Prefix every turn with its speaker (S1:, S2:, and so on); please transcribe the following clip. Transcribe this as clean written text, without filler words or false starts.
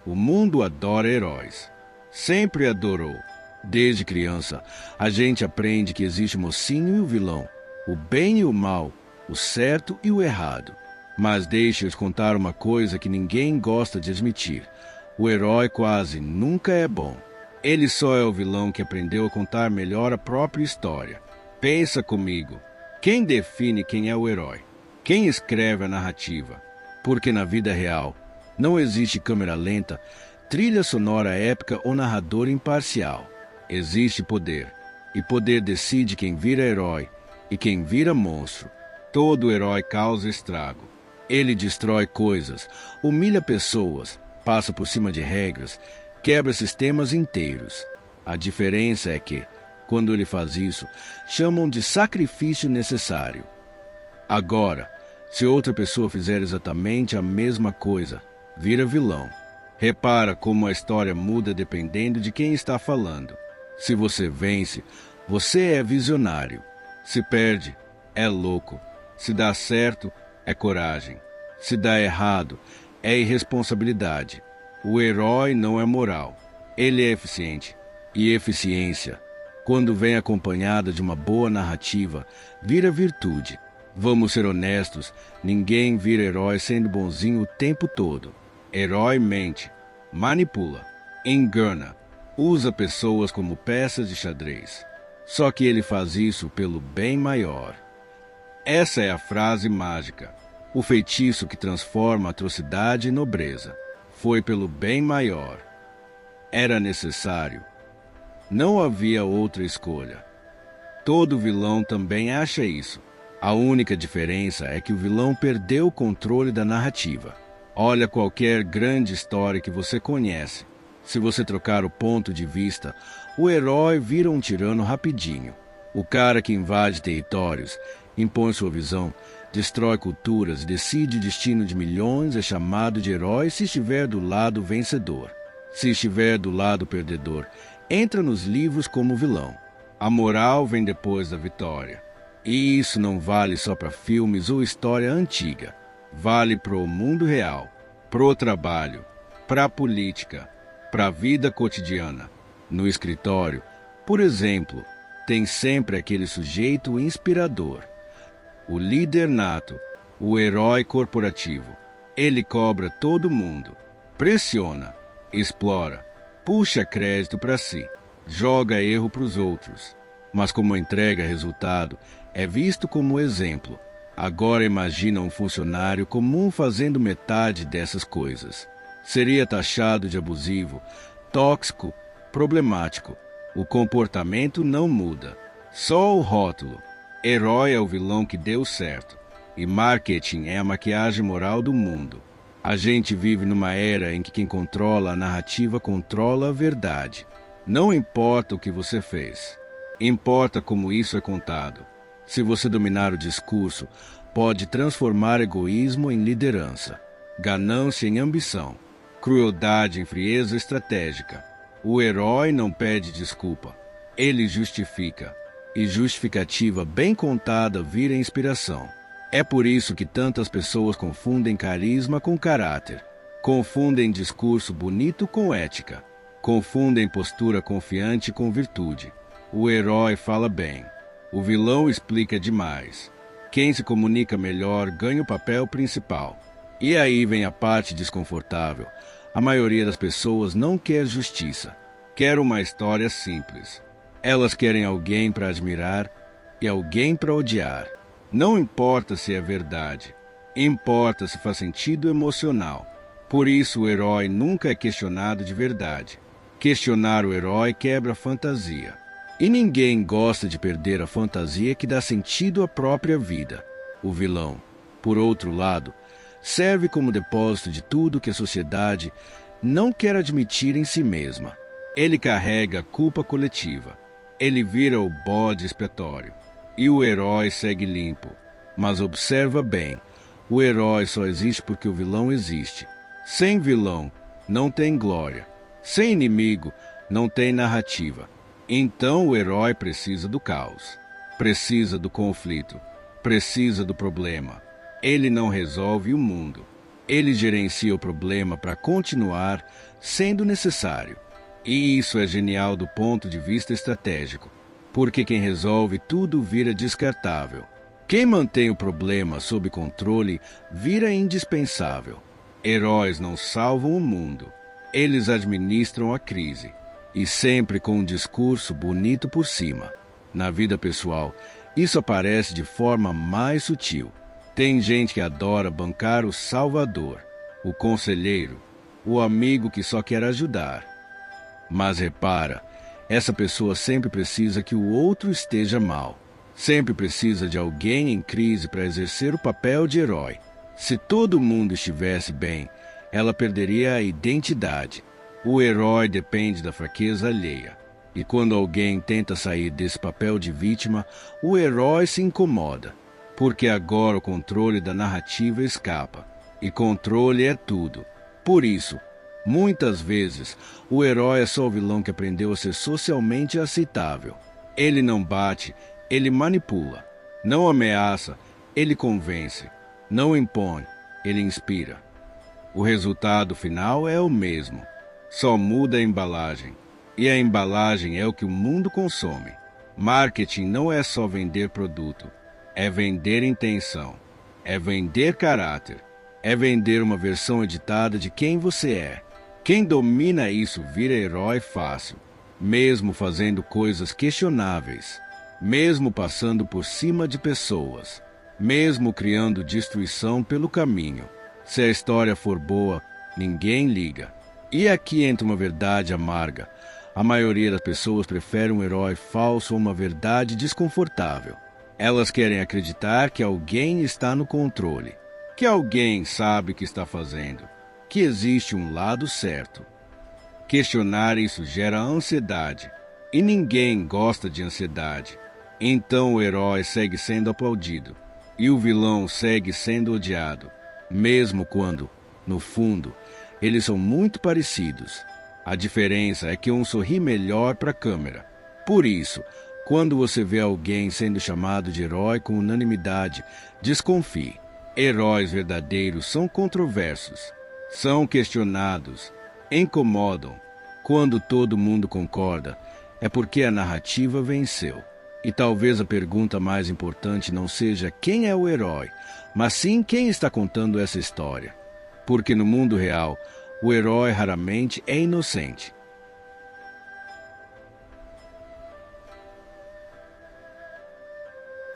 S1: O mundo adora heróis. Sempre adorou. Desde criança, a gente aprende que existe o mocinho e o vilão, o bem e o mal, o certo e o errado. Mas deixe-os contar uma coisa que ninguém gosta de admitir. O herói quase nunca é bom. Ele só é o vilão que aprendeu a contar melhor a própria história. Pensa comigo. Quem define quem é o herói? Quem escreve a narrativa? Porque na vida real não existe câmera lenta, trilha sonora épica ou narrador imparcial. Existe poder. E poder decide quem vira herói e quem vira monstro. Todo herói causa estrago. Ele destrói coisas, humilha pessoas, passa por cima de regras, quebra sistemas inteiros. A diferença é que, quando ele faz isso, chamam de sacrifício necessário. Agora, se outra pessoa fizer exatamente a mesma coisa, vira vilão. Repara como a história muda dependendo de quem está falando. Se você vence, você é visionário. Se perde, é louco. Se dá certo, é coragem. Se dá errado, é irresponsabilidade. O herói não é moral. Ele é eficiente. E eficiência, quando vem acompanhada de uma boa narrativa, vira virtude. Vamos ser honestos, ninguém vira herói sendo bonzinho o tempo todo. Herói mente, manipula, engana, usa pessoas como peças de xadrez. Só que ele faz isso pelo bem maior. Essa é a frase mágica, o feitiço que transforma atrocidade em nobreza. Foi pelo bem maior. Era necessário. Não havia outra escolha. Todo vilão também acha isso. A única diferença é que o vilão perdeu o controle da narrativa. Olha qualquer grande história que você conhece. Se você trocar o ponto de vista, o herói vira um tirano rapidinho. O cara que invade territórios, impõe sua visão, destrói culturas e decide o destino de milhões é chamado de herói se estiver do lado vencedor. Se estiver do lado perdedor, entra nos livros como vilão. A moral vem depois da vitória. E isso não vale só para filmes ou história antiga. Vale para o mundo real, para o trabalho, para a política, para a vida cotidiana. No escritório, por exemplo, tem sempre aquele sujeito inspirador. O líder nato, o herói corporativo. Ele cobra todo mundo, pressiona, explora, puxa crédito para si, joga erro para os outros. Mas como entrega resultado, é visto como exemplo. Agora imagina um funcionário comum fazendo metade dessas coisas. Seria taxado de abusivo, tóxico, problemático. O comportamento não muda. Só o rótulo. Herói é o vilão que deu certo. E marketing é a maquiagem moral do mundo. A gente vive numa era em que quem controla a narrativa controla a verdade. Não importa o que você fez. Importa como isso é contado. Se você dominar o discurso, pode transformar egoísmo em liderança, ganância em ambição, crueldade em frieza estratégica. O herói não pede desculpa. Ele justifica. E justificativa bem contada vira inspiração. É por isso que tantas pessoas confundem carisma com caráter. Confundem discurso bonito com ética. Confundem postura confiante com virtude. O herói fala bem. O vilão explica demais. Quem se comunica melhor ganha o papel principal. E aí vem a parte desconfortável. A maioria das pessoas não quer justiça. Quer uma história simples. Elas querem alguém para admirar e alguém para odiar. Não importa se é verdade. Importa se faz sentido emocional. Por isso o herói nunca é questionado de verdade. Questionar o herói quebra a fantasia. E ninguém gosta de perder a fantasia que dá sentido à própria vida. O vilão, por outro lado, serve como depósito de tudo que a sociedade não quer admitir em si mesma. Ele carrega a culpa coletiva. Ele vira o bode expiatório. E o herói segue limpo. Mas observa bem, o herói só existe porque o vilão existe. Sem vilão, não tem glória. Sem inimigo, não tem narrativa. Então o herói precisa do caos. Precisa do conflito. Precisa do problema. Ele não resolve o mundo. Ele gerencia o problema para continuar sendo necessário. E isso é genial do ponto de vista estratégico, porque quem resolve tudo vira descartável. Quem mantém o problema sob controle vira indispensável. Heróis não salvam o mundo, eles administram a crise, e sempre com um discurso bonito por cima. Na vida pessoal, isso aparece de forma mais sutil. Tem gente que adora bancar o salvador, o conselheiro, o amigo que só quer ajudar. Mas repara, essa pessoa sempre precisa que o outro esteja mal. Sempre precisa de alguém em crise para exercer o papel de herói. Se todo mundo estivesse bem, ela perderia a identidade. O herói depende da fraqueza alheia. E quando alguém tenta sair desse papel de vítima, o herói se incomoda. Porque agora o controle da narrativa escapa. E controle é tudo. Por isso, muitas vezes, o herói é só o vilão que aprendeu a ser socialmente aceitável. Ele não bate, ele manipula. Não ameaça, ele convence. Não impõe, ele inspira. O resultado final é o mesmo. Só muda a embalagem. E a embalagem é o que o mundo consome. Marketing não é só vender produto. É vender intenção. É vender caráter. É vender uma versão editada de quem você é. Quem domina isso vira herói fácil, mesmo fazendo coisas questionáveis, mesmo passando por cima de pessoas, mesmo criando destruição pelo caminho. Se a história for boa, ninguém liga. E aqui entra uma verdade amarga. A maioria das pessoas prefere um herói falso a uma verdade desconfortável. Elas querem acreditar que alguém está no controle, que alguém sabe o que está fazendo, que existe um lado certo. Questionar isso gera ansiedade, e ninguém gosta de ansiedade. Então o herói segue sendo aplaudido, e o vilão segue sendo odiado, mesmo quando, no fundo, eles são muito parecidos. A diferença é que um sorri melhor para a câmera. Por isso, quando você vê alguém sendo chamado de herói com unanimidade, desconfie. Heróis verdadeiros são controversos, são questionados, incomodam. Quando todo mundo concorda, é porque a narrativa venceu. E talvez a pergunta mais importante não seja quem é o herói, mas sim quem está contando essa história. Porque no mundo real, o herói raramente é inocente.